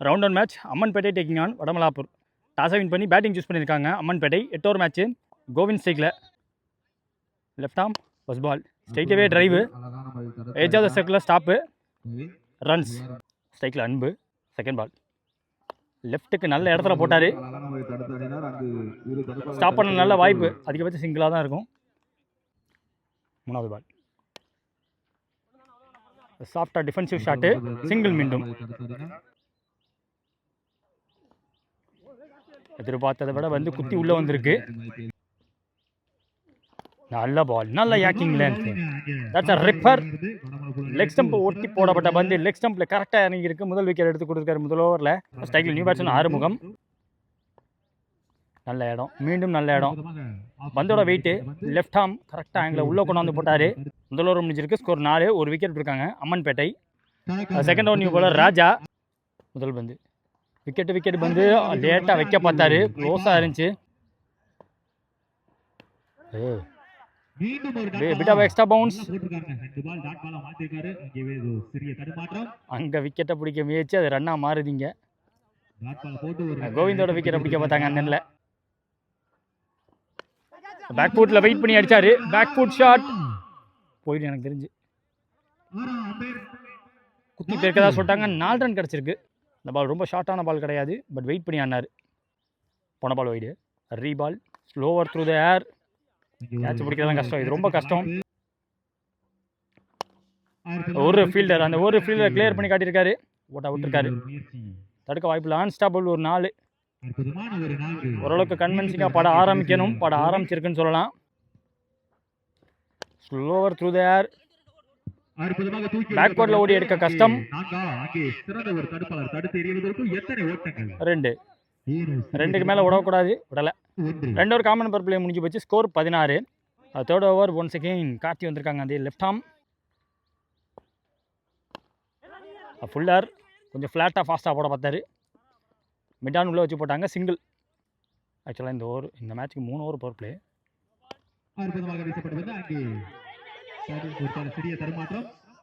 Round one match Ammanpettai taking on Vadamalapur. டாஸை win பண்ணி batting choose பண்ணியிருக்காங்க அம்மன்பேட்டை. 8 over match. கோவிந்த் ஸ்ட்ரைக்கில். Left arm first ball. ஸ்ட்ரைட்டாகவே டிரைவு. ஏஜ் ஆஃப் த சர்க்கிளில் ஸ்டாப்பு. ரன்ஸ். ஸ்ட்ரைக்கில் அன்பு. Second ball. லெஃப்ட்டுக்கு நல்ல இடத்துல போட்டார். ஸ்டாப் பண்ண நல்ல வாய்ப்பு. அதிகபட்சம் சிங்கிளாக தான் இருக்கும். மூணாவது பால். சாஃப்டாக டிஃபென்சிவ் ஷாட்டு. சிங்கிள் மீண்டும். எதிர்பார்த்ததை விட வந்து குத்தி உள்ளே வந்திருக்கு. நல்ல பால். நல்ல yorking length. That's a ripper. Leg stump ஒட்டி போடப்பட்ட பந்து லெக் ஸ்டம்பில் கரெக்டாக இறங்கியிருக்கு. முதல் விக்கெட் எடுத்து கொடுத்துருக்காரு முதல் ஓவரில். ஸ்ட்ரைக்கில் நியூ பேட்ஸ்மேன் ஆறுமுகம். நல்ல இடம். மீண்டும் நல்ல இடம். பந்தோட வெயிட்டு லெஃப்ட் ஆம் கரெக்டாக ஆங்கிள் உள்ளே கொண்டாந்து போட்டார். முதல் ஓவர் முடிஞ்சிருக்கு. ஸ்கோர் 4. ஒரு விக்கெட் இருக்காங்க Ammanpettai. Second over new bowler Raja. முதல் பந்து விக்கெட் வந்து லேட்டாக வைக்க பார்த்தாரு. க்ளோஸாக இருந்துச்சு. Extra bounce. அங்கே விக்கெட்டை பிடிக்க முயற்சி. அது ரன்னாக மாறுதிங்க. கோவிந்தோட விக்கெட்டை பிடிக்க பார்த்தாங்க அந்த எண்ணில். பேக் ஃபுட்டில் வெயிட் பண்ணி அடித்தார். பேக் ஃபுட் ஷாட் போயிட்டு எனக்கு தெரிஞ்சு குத்தி பேருக்கதா சொல்லிட்டாங்க. 4 ரன் கிடச்சிருக்கு. இந்த பால் ரொம்ப ஷார்ட்டான பால் கிடையாது. பட் வெயிட் பண்ணி ஆனார். போன ball wide. Reball. Slower through the air. Catch பிடிக்கிறதெல்லாம் கஷ்டம். இது ரொம்ப கஷ்டம். ஒரு ஃபீல்டர் அந்த ஒரு ஃபீல்டர் கிளியர் பண்ணி காட்டியிருக்காரு. ஓட்டா விட்டுருக்காரு. தடுக்க வாய்ப்பு இல்லை. அன்ஸ்டாபிள் ஒரு 4. ஓரளவுக்கு கன்வின்சிங்காக பட ஆரம்பிக்கணும். பட ஆரம்பிச்சிருக்குன்னு சொல்லலாம். ஸ்லோவர் த்ரூ த ஏர். பேக்வர்டில் ஓடி எடுக்க கஷ்டம். 2க்கு மேலே விடக்கூடாது. விடலை. 2 ஓவர் காமன் பவர் பிளே முடிஞ்சு போச்சு. Score 16. Third over once again Karthi வந்திருக்காங்க. அதே லெஃப்ட் ஆம். ஃபுல்லர் கொஞ்சம் ஃப்ளாட்டாக ஃபாஸ்ட்டாக போட பார்த்தாரு. மிட்டான் உள்ளே வச்சு போட்டாங்க. சிங்கிள். ஆக்சுவலாக இந்த மேட்ச்சுக்கு 3 ஓவர் பவர் பிளே.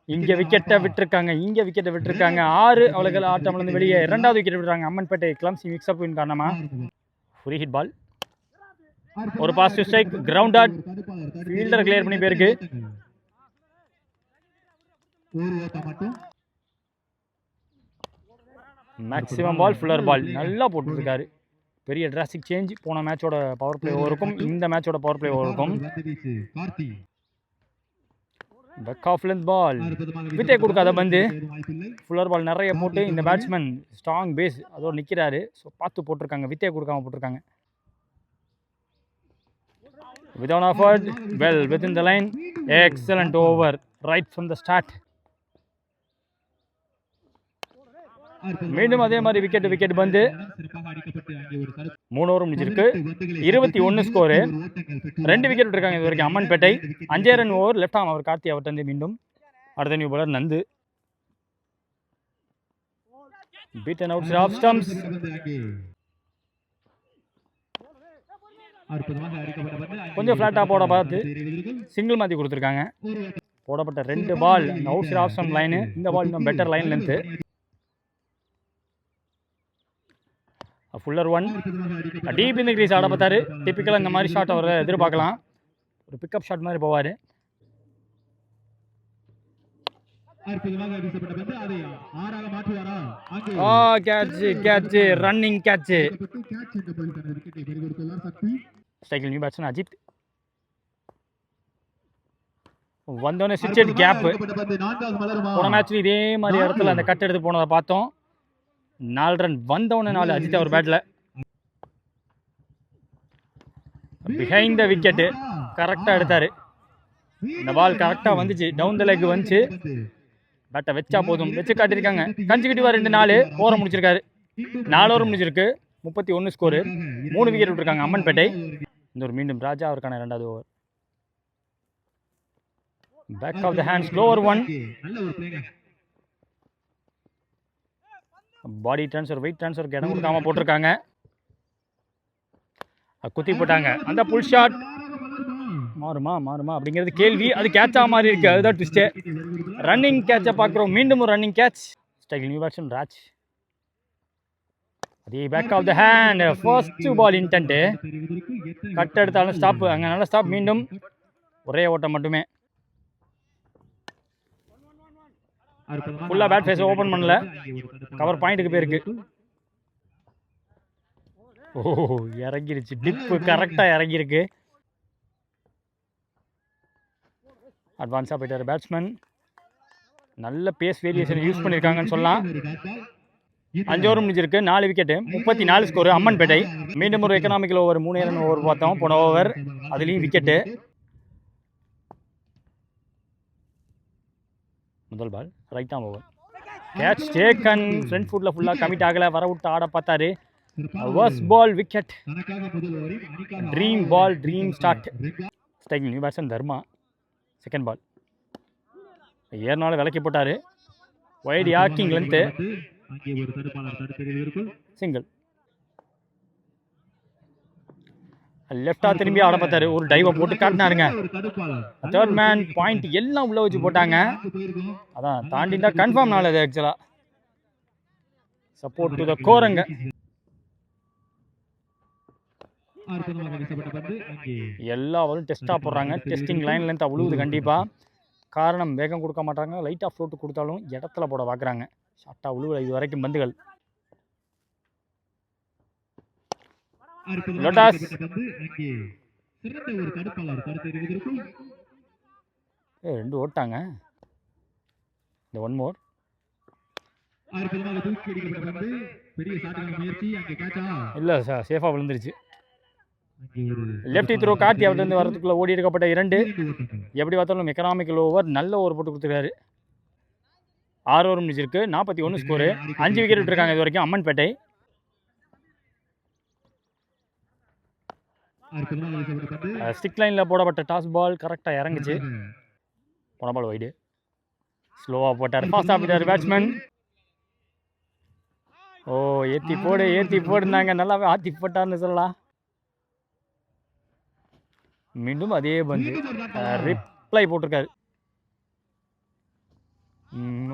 இங்கே விக்கெட்டை விட்டுருக்காங்க. 6 அவளுக்கு ஆட்டம்லேருந்து வெளியே. 2வது விக்கெட் விடுறாங்க அம்மன்பேட்டை. கிளம்சி மிக்ஸ்அப் வின் காரணமாக. Free hit ball. ஒரு positive strike. Ground out. Fielder clear பண்ணி போயிருக்கு. மேக்ஸிமம் பால். ஃபுல்லர் பால் நல்லா போட்டுருக்காரு. பெரிய டிராஸ்டிக் சேஞ்ச் போன மேட்சோட பவர் பிளே ஓவருக்கும் இந்த மேட்சோட பவர் பிளே ஓவருக்கும். Back of length ball. வித்தே கொடுக்காத பந்து. ஃபுல்லர் பால் நிறைய போட்டு இந்த பேட்ஸ்மேன் ஸ்ட்ராங் பேஸ் அதோடு நிற்கிறாரு. ஸோ பார்த்து போட்டிருக்காங்க. வித்தே கொடுக்காம போட்டிருக்காங்க. Without effort. Well within the line. Excellent over right from the start. மீண்டும் அதே மாதிரி விக்கெட் வந்து 3 ஓவர் முடிஞ்சிருக்கு. 21 ஸ்கோரு. 2 விக்கெட் விட்டுருக்காங்க இது வரைக்கும் Ammanpettai. 5 run over. Left arm அவர் கார்த்தி அவர்கிட்ட மீண்டும். அடுத்த new bowler Nandu. Beaten out of stumps. கொஞ்சம் ஃப்ளாட்டாக போட பார்த்து சிங்கிள் மாற்றி கொடுத்துருக்காங்க. போடப்பட்ட 2 ball out of stump line. இந்த பால் இன்னும் better line length. Fuller 1. Deep இந்த கிரீஸ் ஆட பார்த்தாரு. டிப்பிக்கலாக இந்த மாதிரி ஷாட் அவர் எதிர்பார்க்கலாம். ஒரு பிக்கப் ஷாட் மாதிரி போவார். கேட்ச். Running catch. ஸ்ட்ரைக்கில் நியூ பேட்ஸ்மேன் அஜித். வந்தோடனே ஸ்விட்ச் கேப். போன மேட்ச்ல இதே மாதிரி இடத்துல அந்த கட் எடுத்து போனதை பார்த்தோம். 4 ரன் வந்தவொடனே 4 அஜித் அவர் பேட்டில். பிஹைண்ட் த விக்கெட்டு கரெக்டாக எடுத்தார். இந்த பால் கரெக்டாக வந்துச்சு. டவுன் த லெக் வந்துச்சு. பேட்டை வச்சா போதும். வச்சு காட்டியிருக்காங்க. கன்சிக்யூட்டிவாக 2 4 ஓவர் முடிச்சிருக்காரு. 4 ஓவர் முடிஞ்சிருக்கு. 31 ஸ்கோரு. 3 விக்கெட் விட்டுருக்காங்க அம்மன்பேட்டை. இந்த ஒரு மீண்டும் ராஜா அவருக்கான 2வது over. Back of the hand. Slower 1. Body transfer weight ட்ரான்ஸ்ஃபருக்கு இடம் கொடுக்காம போட்டிருக்காங்க. குத்தி போட்டாங்க. அந்த புல் ஷாட் மாறுமா அப்படிங்கிறது கேள்வி. அது கேட்சாக மாதிரி இருக்குது. அதுதான் ட்விஸ்ட்டு. ரன்னிங் கேட்சை பார்க்குறோம். மீண்டும் ஒரு ரன்னிங் கேட்ச். ஸ்ட்ரைக்கில் new batsman Raj. The back of the hand first ball intent cut எடுத்தாலும் ஸ்டாப், அங்கே நல்ல ஸ்டாப். மீண்டும் ஒரே ஓட்டம் மட்டுமே. ஃபுல்லாக பேட் ஃபேஸை ஓப்பன் பண்ணல, கவர் பாயிண்ட்டுக்கு போயிருக்கு. ஓ இறங்கிருச்சு, டிப்பு கரெக்டாக இறங்கியிருக்கு. அட்வான்ஸாக போயிட்டார் பேட்ஸ்மேன். நல்ல பேஸ் வேரியேஷன் யூஸ் பண்ணியிருக்காங்கன்னு சொல்லலாம். 5 ஓவர் முடிஞ்சிருக்கு, 4 விக்கெட்டு, 34 ஸ்கோரு. அம்மன்பேட்டை மீண்டும் ஒரு எக்கனாமிக்கல் ஓவர், 3 ரன் ஓவர் பார்த்தோம் போன ஓவர், அதுலேயும் விக்கெட்டு. முதல் ball right arm over, catch taken. Front ஃபுட்டில் ஃபுல்லாக கமிட் ஆகலை, வர விட்டு ஆட பார்த்தாரு. First ball wicket, dream ball, dream start. Striking new batsman Dharma. Second ball ஏறினாலும் விலக்கி போட்டார். Wide yorking length, single. லெஃப்டா திரும்பி ஆட பார்த்தாரு, ஒரு டைவை போட்டு காட்டினாருங்க. தேர்ட் மேன் பாயிண்ட் எல்லாம் உள்ள வச்சு போட்டாங்க. அதான் தாண்டி தான் கன்ஃபார்ம் நாள் அது. ஆக்சுவலாக சப்போர்ட் டு த கோரங்க. எல்லா வரும் டெஸ்ட்டாக போடுறாங்க. டெஸ்டிங் லைன் லென்த் அவ்வளவு கண்டிப்பாக. காரணம் வேகம் கொடுக்க மாட்டாங்க, லைட்டாக ஃப்ளோட்டு கொடுத்தாலும் இடத்துல போட பார்க்குறாங்க. ஷார்ட்டாக உழுவுல இது வரைக்கும் பந்துகள். லோட்டாஸ் ரெண்டு ஓட்டாங்க. இந்த ஒன் மோர் இல்லை சார், சேஃபாக விழுந்துருச்சு. லெஃப்டி த்ரோ காட்டி அவர்கிட்ட வரதுக்குள்ளே ஓடி எடுக்கப்பட்ட 2. எப்படி பார்த்தாலும் எக்கனாமிக்கல் ஓவர், நல்ல ஓவர் போட்டு கொடுத்துருக்காரு. 6 ஓவர் முடிஞ்சிருக்கு, 41 ஸ்கோரு. 5 விக்கெட் விட்டுருக்காங்க இது வரைக்கும் அம்மன்பேட்டை. ஸ்டிக் லைனில் போடப்பட்ட டாஸ் பால் கரெக்டாக இறங்குச்சு. போன பால் வைடு, ஸ்லோவாக போட்டார், ஃபாஸ்ட்டாக போயிட்டார் பேட்ஸ்மேன். ஓ ஏற்றி போடுனாங்க, நல்லாவே ஆற்றி போட்டார்னு சொல்லலாம். மீண்டும் அதே பந்து, ரிப்ளை போட்டிருக்காரு.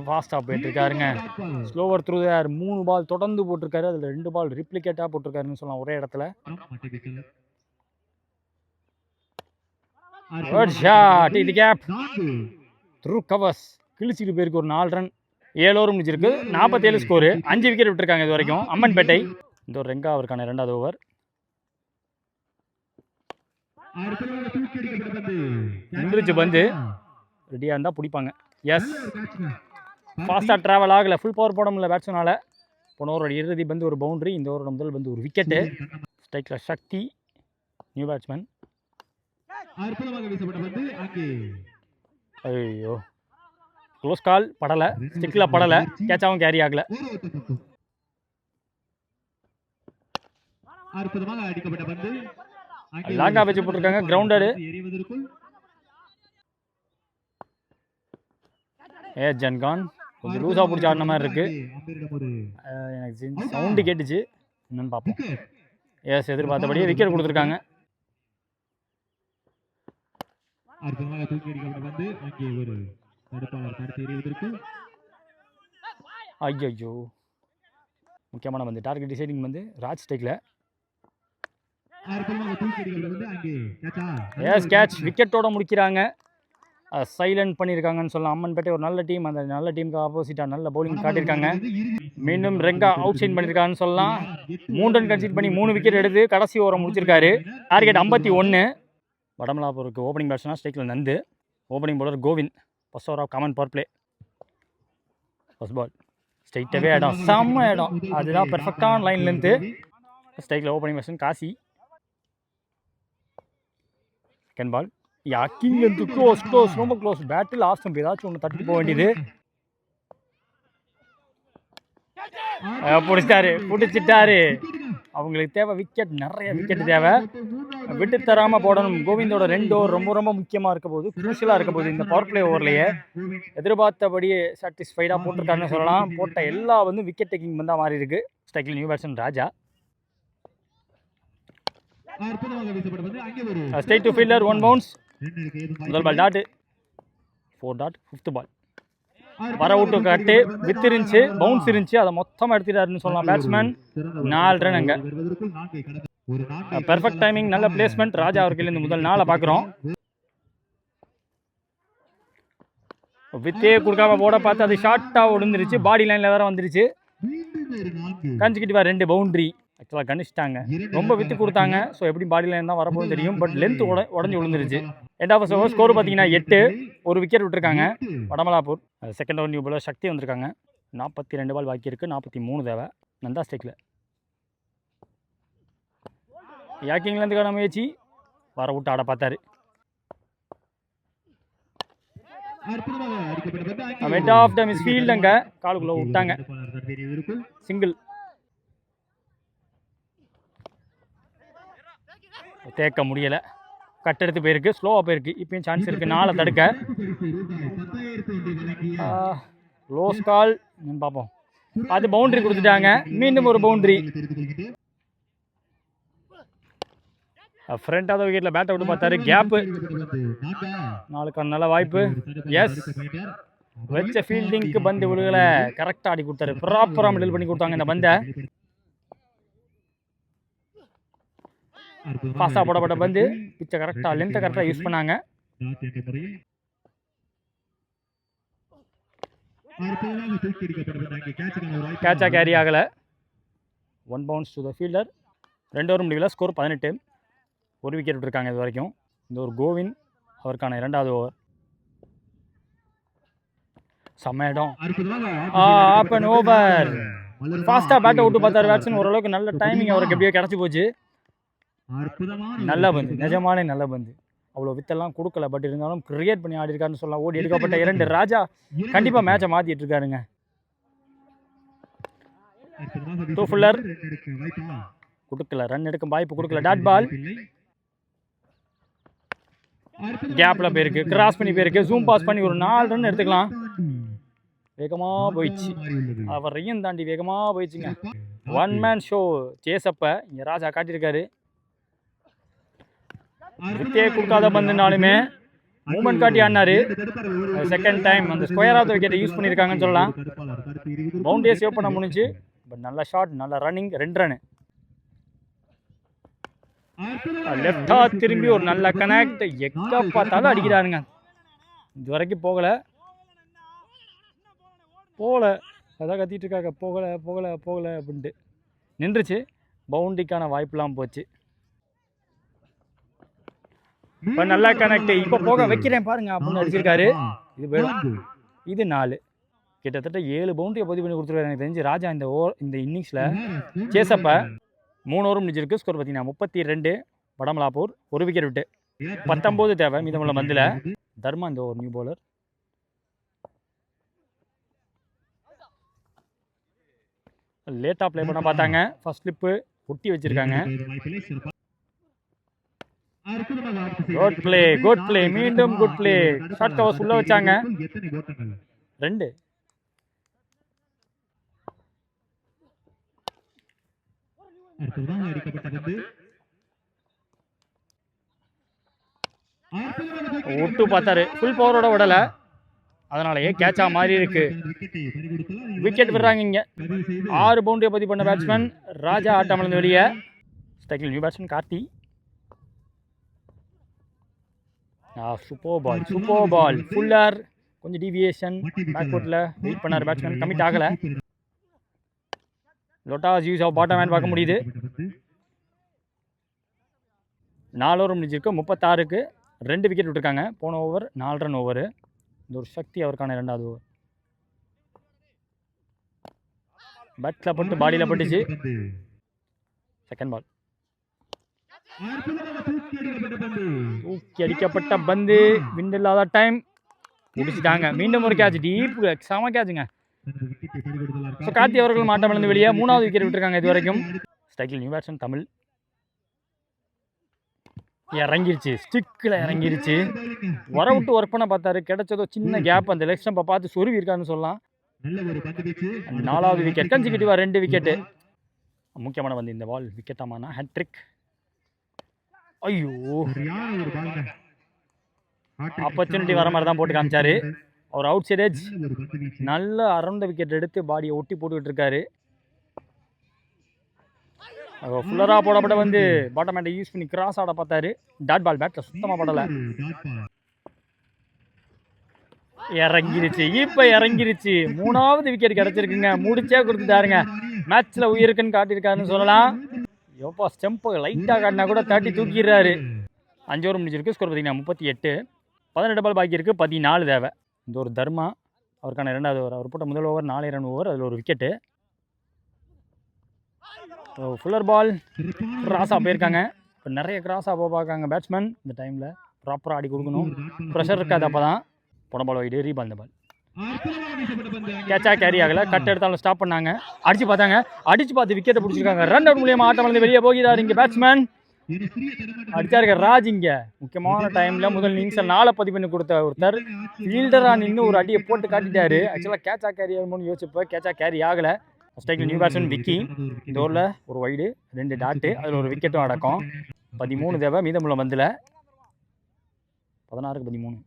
ஃபாஸ்ட்டாக போயிட்டுருக்காருங்க. ஸ்லோவர் த்ரூ யார் 3 பால் தொடர்ந்து போட்டிருக்காரு, அதில் 2 பால் ரிப்ளிகேட்டாக போட்டிருக்காருன்னு சொல்லலாம் ஒரே இடத்துல. இது கேப் த்ரூ கவர்ஸ், கிழிச்சிட்டு போயிருக்கு. ஒரு 4 ரன். 7 ஓவர் முடிஞ்சிருக்கு, 47 ஸ்கோரு. 5 விக்கெட் விட்டுருக்காங்க இது வரைக்கும் அம்மன்பேட்டை. இந்த ஒரு ரெங்கா அவருக்கான 2வது ஓவர். நின்றுச்சு பந்து, ரெடியாக இருந்தால் பிடிப்பாங்க. எஸ், ஃபாஸ்ட்டாக ட்ராவல் ஆகலை, ஃபுல் பவர் போட முடியல பேட்ஸ்மேனால். போன ஓவரோட இறுதி பந்து ஒரு பவுண்டரி, இந்த ஓவரோட முதல் பந்து ஒரு விக்கெட்டு. ஸ்ட்ரைக்கில் சக்தி நியூ பேட்ஸ்மேன். ஐயோ க்ளோஸ் கால், படலை, ஸ்டிக்கில் படலை, கேட்சாகவும் கேரி ஆகலை. லாங்கா வச்சு போட்டிருக்காங்க, கிரவுண்டடு. ஜன்கான் கொஞ்சம் லூஸாக பிடிச்சி ஆடின மாதிரி இருக்கு. எனக்கு சவுண்டு கேட்டுச்சு, என்னன்னு பார்ப்போம். எஸ், எதிர்பார்த்தபடியே விக்கெட் கொடுத்துருக்காங்க. ஐயோ முக்கியமான வந்து டார்கெட் டிசைடிங் வந்து ராஜ் ஸ்ட்ரைக்கில். எஸ், கேட்ச், விக்கெட்டோட முடிக்கிறாங்க. சைலண்ட் பண்ணியிருக்காங்கன்னு சொல்லலாம். அம்மன்பேட்டை ஒரு நல்ல டீம், அந்த நல்ல டீமுக்கு ஆப்போசிட்டாக நல்ல பவுலிங் காட்டியிருக்காங்க. மீண்டும் ரெங்கா அவுட் சைன் பண்ணியிருக்காங்கன்னு சொல்லலாம். 3 ரன் கன்சிட் பண்ணி 3 விக்கெட் எடுத்து கடைசி ஓவரை முடிச்சிருக்காரு. டார்கெட் 51. வடமலாப்பூருக்கு ஓப்பனிங் பேட்ஸ்மேன் ஸ்ட்ரைக்கில் Nandu, opening bowler Govind. First over of common power play. First ball ஸ்ட்ரைட்டாகவே இடம், செம்ம இடம், அதுதான் பெர்ஃபெக்டான லைன்லேருந்து. ஸ்ட்ரைக்கில் opening batsman Kasi. Second ball யாக்கிங்லேருந்து க்ளோஸ், ரொம்ப க்ளோஸ். பேட்டு லாஸ்ட் ஸ்டம்ப் ஏதாச்சும் ஒன்று தட்டி போக வேண்டியது. பிடிச்சிட்டாரு. அவங்களுக்கு தேவை விக்கெட், நிறைய விக்கெட் தேவை, விட்டு தராமல் போடணும். கோவிந்தோட 2 ஓவர் ரொம்ப ரொம்ப முக்கியமாக இருக்க போது, குரூஷியலாக இருக்க போது. இந்த பவர் பிளே ஓவர்லேயே எதிர்பார்த்தபடியே சாட்டிஸ்ஃபைடாக போட்டிருக்காருன்னு சொல்லலாம். போட்ட எல்லா வந்து விக்கெட் டேக்கிங் வந்தால் மாறி இருக்கு. ஸ்ட்ரைக்கில் new batsman Raja. Straight to fielder, 1 bounce. முதல் பால் டாட், 4 டாட். 5th பால் வர விட்டு கட்டு வித்து இருந்துச்சு, பவுன்ஸ் இருந்துச்சு, அதை மொத்தமாக எடுத்துட்டாருன்னு சொல்லலாம் பேட்ஸ்மேன். 4 ரன் அங்கே. பெர்ஃபெக்ட் டைமிங், நல்ல பிளேஸ்மெண்ட் ராஜா அவர்கள் இந்த முதல் நாளை பார்க்குறோம். வித்தே கொடுக்காம போட பார்த்து அது ஷார்ட்டாக விழுந்துருச்சு, பாடி லைனில் வேற வந்துருச்சு. கஞ்சிக்கிட்டு வர 2 பவுண்ட்ரி. ஆக்சுவலாக கணிச்சிட்டாங்க, ரொம்ப வித்து கொடுத்தாங்க. ஸோ எப்படி பாடி லைன் தான் வரப்போகுது தெரியும், பட் லென்த் உடஞ்சி விழுந்துருச்சு. எண்ட் ஆஃப் ஓவர் ஸ்கோர் பார்த்தீங்கன்னா 8, ஒரு விக்கெட் விட்டுருக்காங்க Vadamalapur. Second over new bowler Sakthi வந்திருக்காங்க. 42 பால் பாக்கி இருக்குது, 43 தேவை. நந்தா ஸ்டேக்கில் யாக்கிங்லேருந்துக்கான முயற்சி, வர விட்டு ஆட பார்த்தாரு. வெட் ஆஃப் த மிஸ் ஃபீல்டு, அங்கே காலுக்குள்ளே விட்டாங்க, சிங்கிள். தேக்க முடியலை, கட்டெடுத்து போயிருக்கு, ஸ்லோவாக போயிருக்கு. இப்பயும் சான்ஸ் இருக்குது 4 தடுக்க. க்ளோஸ் கால் பார்ப்போம். அது பவுண்டரி கொடுத்துட்டாங்க, மீண்டும் ஒரு பவுண்டரி. ஃப்ரண்டாவது விக்கெட்டில் பேட்டை விட்டு பார்த்தாரு, கேப்பு. 4க்கான நல்ல வாய்ப்பு. எஸ், வச்ச ஃபீல்டிங்க்கு பந்து விழுகலை, கரெக்டாக ஆடி கொடுத்தாரு, ப்ராப்பராக மிடில் பண்ணி கொடுத்தாங்க இந்த பந்தை. பாஸாக போடப்பட்ட பந்து, பிச்சை கரெக்டாக லென்த்தை கரெக்டாக யூஸ் பண்ணாங்க. கேட்சா கேரி ஆகலை. 1 bounce to the fielder. 2 over முடிவில் ஸ்கோர் 18, ஒரு விக்கெட் விட்டுருக்காங்க இது வரைக்கும். இந்த ஒரு கோவின் அவருக்கான 2வது ஓவர். செம்ம இடம், ஆப் அண்ட் ஓவர். ஃபாஸ்ட்டாக பேட்டை விட்டு பார்த்தாரு பேட்ஸ்மேன், ஓரளவுக்கு நல்ல டைமிங் அவருக்கு எப்படியோ கிடச்சி போச்சு. நல்ல பந்து, நிஜமான நல்ல பந்து. அவ்வளோ வித்தெல்லாம் கொடுக்கல, பட் இருந்தாலும் கிரியேட் பண்ணி ஆடி இருக்காருன்னு சொல்லலாம். ஓடி எடுக்கப்பட்ட 2 ராஜா கண்டிப்பாக மேட்சை மாற்றிட்டு இருக்காருங்க. டூ ஃபுல்லர் கொடுக்கல, ரன் எடுக்க வாய்ப்பு கொடுக்கல. டாட் பால் கேப்பில் போயிருக்கு, கிராஸ் பண்ணி போயிருக்கு, ஜூம் பாஸ் பண்ணி ஒரு 4 ரன் எடுத்துக்கலாம். வேகமாக போயிடுச்சு, அவரையும் தாண்டி வேகமாக போயிடுச்சுங்க. 1 மேன் ஷோ சேஸப்ப இங்கே ராஜா காட்டியிருக்காரு. வித்தே கொடுக்காத பந்துனாலுமே மூமெண்ட் காட்டி ஆடினாரு. செகண்ட் டைம் அந்த ஸ்கொயர் ஆஃப் த விக்கெட்டை யூஸ் பண்ணியிருக்காங்கன்னு சொல்லலாம். பவுண்டரியை சேவ் பண்ண முடிஞ்சு, பட் நல்ல ஷாட், நல்ல ரன்னிங். 2 ரன். லெஃப்டா திரும்பி ஒரு நல்ல கனெக்ட், எங்க பார்த்தாலும் அடிக்கிறாருங்க. இது வரைக்கும் போகலை அதான் கத்திட்டு இருக்காங்க, போகலை அப்படின்ட்டு நின்றுச்சு. பவுண்டரிக்கான வாய்ப்புலாம் போச்சு. இப்போ நல்லா கனெக்ட், இப்போ போக வைக்கிறேன் பாருங்க அப்படின்னு அடிச்சிருக்காரு. இது 4, கிட்டத்தட்ட 7 பவுண்டரியை பதிவு பண்ணி கொடுத்துருக்காரு. எனக்கு தெரிஞ்சு ராஜா இந்த இன்னிங்ஸில் சேஸப்ப 3 ஓவர் முடிஞ்சிருக்கு. ஸ்கோர் பார்த்தீங்கன்னா 32, வடமலாப்பூர், ஒரு விக்கெட் விட்டு. 19 தேவை மீதமுள்ள பந்தில். தர்மா இந்த ஒரு நியூ பவுலர். லேட்டாக ப்ளே பண்ண பார்த்தாங்க, ஃபர்ஸ்ட் ஸ்லிப்பு ஒட்டி வச்சிருக்காங்க. குட் பிளே, மீண்டும் குட் பிளே. ஷார்ட் கவர்ஸ் உள்ள வச்சாங்க. 2 விட்டு பார்த்தாரு, ஃபுல் பவரோட விடல, அதனாலயே கேட்சா மாறி இருக்கு. விக்கெட் விடுறாங்க இங்க. 6 பவுண்டரியை பதிவு பண்ண பேட்ஸ்மேன் ராஜா ஆட்டாமலந்து வெளியே. ஸ்ட்ரைக்கில் நியூ பேட்ஸ்மேன் கார்த்தி. சூப்பர் பால். ஃபுல்லர் கொஞ்சம் டீவியேஷன், பேக்வர்டில் வெயிட் பண்ணார் பேட்ஸ்மேன், கமிட் ஆகலை. லோட்டாஸ் யூஸ் ஆஃப் பாட்டம் மேன் பார்க்க முடியுது. 4 ஓவர் முடிஞ்சிருக்கு, 36க்கு 2 விக்கெட் விட்டுருக்காங்க. போன ஓவர் 4 ரன் ஓவர். இந்த ஒரு சக்தி அவருக்கான 2வது ஓவர். பேட்டில் பட்டு பாடியில் பட்டுச்சு. செகண்ட் பால் தூக்கி அடிக்கப்பட்ட பந்து, விண்ட் இல்லாத டைம் முடிச்சுட்டாங்க. மீண்டும் ஒரு கேட்ச், டீப் செம கேட்சுங்க. ஸோ கார்த்தி அவர்கள் மாட்டமிழந்து வெளியே 3வது விக்கெட் விட்டுருக்காங்க இது வரைக்கும். ஸ்ட்ரைக்கில் நியூ பேட்ஸ்மேன் தமிழ். இறங்கிருச்சு, ஸ்டிக்கில் இறங்கிருச்சு. வர விட்டு ஒர்க் பண்ண பார்த்தாரு, கிடைச்சதோ சின்ன கேப், அந்த லெக் ஸ்டம்பை பார்த்து சொருவி இருக்கான்னு சொல்லலாம். 4வது விக்கெட் கன்சிக்யூட்டிவா 2 விக்கெட்டு. முக்கியமான வந்து இந்த பால் விக்கெட்டாமானா ஹேட்ரிக். ஐயோ, ஆப்பர்ச்சுனிட்டி வர மாதிரி தான் போட்டு காமிச்சாரு. அவர் அவுட் சைட் எட்ஜ் நல்ல அரௌண்ட் விக்கெட் எடுத்து பாடியை ஒட்டி போட்டுக்கிட்டு இருக்காரு. ஃபுல்லராக போடப்பட வந்து பாட்டம் ஹேண்டை யூஸ் பண்ணி கிராஸ் ஆட பார்த்தாரு. டாட் பால் பேட்டில் சுத்தமாக படலை. இறங்கிருச்சு, இப்போ இறங்கிருச்சு. 3வது விக்கெட் கிடச்சிருக்குங்க. முடிச்சே கொடுத்துட்டாருங்க. மேட்ச்சில் உயிருக்குன்னு காட்டியிருக்காருன்னு சொல்லலாம். எப்போ ஸ்டெம்பை லைட்டாக காட்டினா கூட தட்டி தூக்கிடுறாரு. 5 ஓவர் முடிஞ்சிருக்கு. ஸ்கோர் பார்த்தீங்கன்னா 38. 18 பால் பாக்கி இருக்குது. 14 தேவை. இந்த ஒரு தர்மா அவருக்கான 2வது ஓவர். அவர் போட்ட முதல் ஓவர் 4 ரன் ஓவர். அதில் ஒரு விக்கெட்டு. ஃபுல்லர் பால் கிராஸாக போயிருக்காங்க. இப்போ நிறைய கிராஸாக போக பார்க்காங்க பேட்ஸ்மேன். இந்த டைமில் ப்ராப்பராக ஆடி கொடுக்கணும். ப்ரெஷர் இருக்காது. அப்போ தான் போன பால் வைடு ரீபால். இந்த பால் கேட்சாக கேரி ஆகலை. கட் எடுத்தாலும் ஸ்டாப் பண்ணாங்க. அடிச்சு பார்த்தாங்க. அடிச்சு பார்த்து விக்கெட்டை பிடிச்சிருக்காங்க. ரன் அவுட் மூலியமாக ஆட்டம் வந்து வெளியே போகிறார் இங்கே பேட்ஸ்மேன். அடிச்சாருக்க ராஜ். இங்கே முக்கியமான டைமில் முதல் இன்னிங்ஸில் 4 பதிவு பண்ணி கொடுத்த ஒருத்தர் ஃபீல்டராக நின்று ஒரு அடியை போட்டு காட்டிட்டாரு. ஆக்சுவலாக கேட்சாக கேரி ஆகணும்னு யோசிப்போ கேட்சாக கேரி ஆகலை. ஸ்ட்ரைக்கில் நியூ பேட்ஸ்மேன் விக்கி. இந்த ஓவரில் ஒரு வைடு 2 டாட்டு. அதில் ஒரு விக்கெட்டும் அடக்கம். 13 தேவை. மீதமுள்ள பந்தில் 16க்கு 13.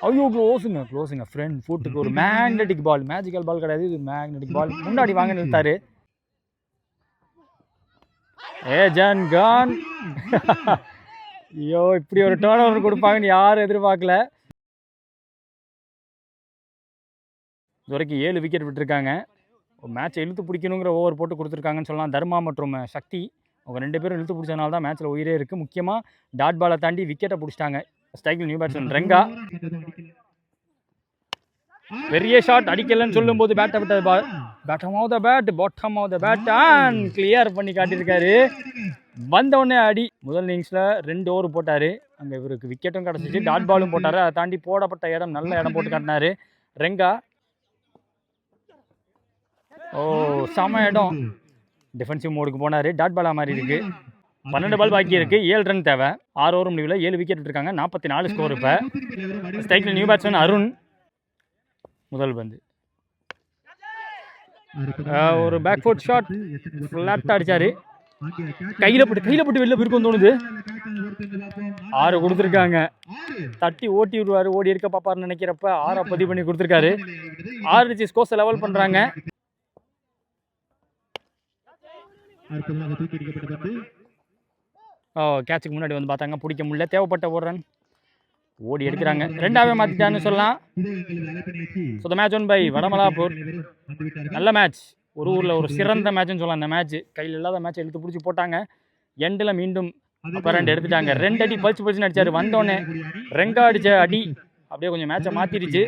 ஐயோ க்ளோஸுங்க ஃப்ரெண்ட் ஃபுட்டுக்கு ஒரு மேக்னெட்டிக் பால். மேஜிக்கல் பால் கிடையாது, இது மேக்னெட்டிக் பால். முன்னாடி வாங்க நிறுத்தாரு. ஜான் கான். ஐயோ, இப்படி ஒரு டர்ன் ஓவர் கொடுப்பாங்கன்னு யாரும் எதிர்பார்க்கல. இது வரைக்கும் 7 விக்கெட் விட்டுருக்காங்க. ஒரு மேட்சை இழுத்து பிடிக்கணுங்கிற ஓவர் போட்டு கொடுத்துருக்காங்கன்னு சொல்லலாம். தர்மா மற்றும் சக்தி அவங்க 2 பேரும் இழுத்து பிடிச்சதுனால தான் மேட்ச்சில் உயிரே இருக்குது. முக்கியமாக டாட் பாலை தாண்டி விக்கெட்டை பிடிச்சிட்டாங்க. ஸ்ட்ரைக்கில் நியூ பேட்ஸ்மேன் ரெங்கா. பெரிய ஷாட் அடிக்கலன்னு சொல்லும்போது பேட்டை விட்டது. Bottom of the bat and clear பண்ணி காட்டியிருக்காரு. வந்தவுடனே அடி. முதல் இன்னிங்ஸில் 2 ஓவர் போட்டார். அங்கே இவருக்கு விக்கெட்டும் கிடச்சிச்சு, டாட் பாலும் போட்டார். அதை தாண்டி போடப்பட்ட இடம் நல்ல இடம் போட்டு காட்டினார் ரெங்கா. செம இடம். டிஃபென்சிவ் மோடுக்கு போனார். டாட் பாலாக மாதிரி இருக்குது. 12 பால் பாக்கி இருக்குது. 7 ரன் தேவை. 6 ஓவர் முடிவில் 7 விக்கெட் விட்டுருக்காங்க. 44 ஸ்கோர். இப்போ ஸ்ட்ரைக்கில் நியூ பேட்ஸ்மேன் அருண். முதல் பந்து ஒரு பேக் ஃபுட் ஷாட் ஃப்ளாட்டாக அடித்தார். கையில் போட்டு வெளில போயிருக்கும் தோணுது. 6 கொடுத்துருக்காங்க. தட்டி ஓட்டி விடுவார், ஓடி எடுக்க பார்ப்பாருன்னு நினைக்கிறப்ப 6 பதிவு பண்ணி கொடுத்துருக்காரு. 6 ஸ்கோர்ஸை லெவல் பண்ணுறாங்க. கேட்சுக்கு முன்னாடி வந்து பார்த்தாங்க, பிடிக்க முடியல. தேவைப்பட்ட ஒரு ரன் ஓடி எடுக்கிறாங்க. 2ஆவே மாற்றிட்டான்னு சொல்லலாம். So the match won by Vadamalapur. நல்ல மேட்ச். ஒரு ஊரில் ஒரு சிறந்த மேட்ச்னு சொல்லலாம். அந்த மேட்ச் கையில் இல்லாத மேட்ச் இழுத்து பிடிச்சி போட்டாங்க. எண்டில் மீண்டும் அப்போ 2 எடுத்துட்டாங்க. 2 அடி பளிச்சுன்னு அடித்தார். வந்தோடனே ரெங்கா அடித்த அடி அப்படியே கொஞ்சம் மேட்சை மாற்றிடுச்சு.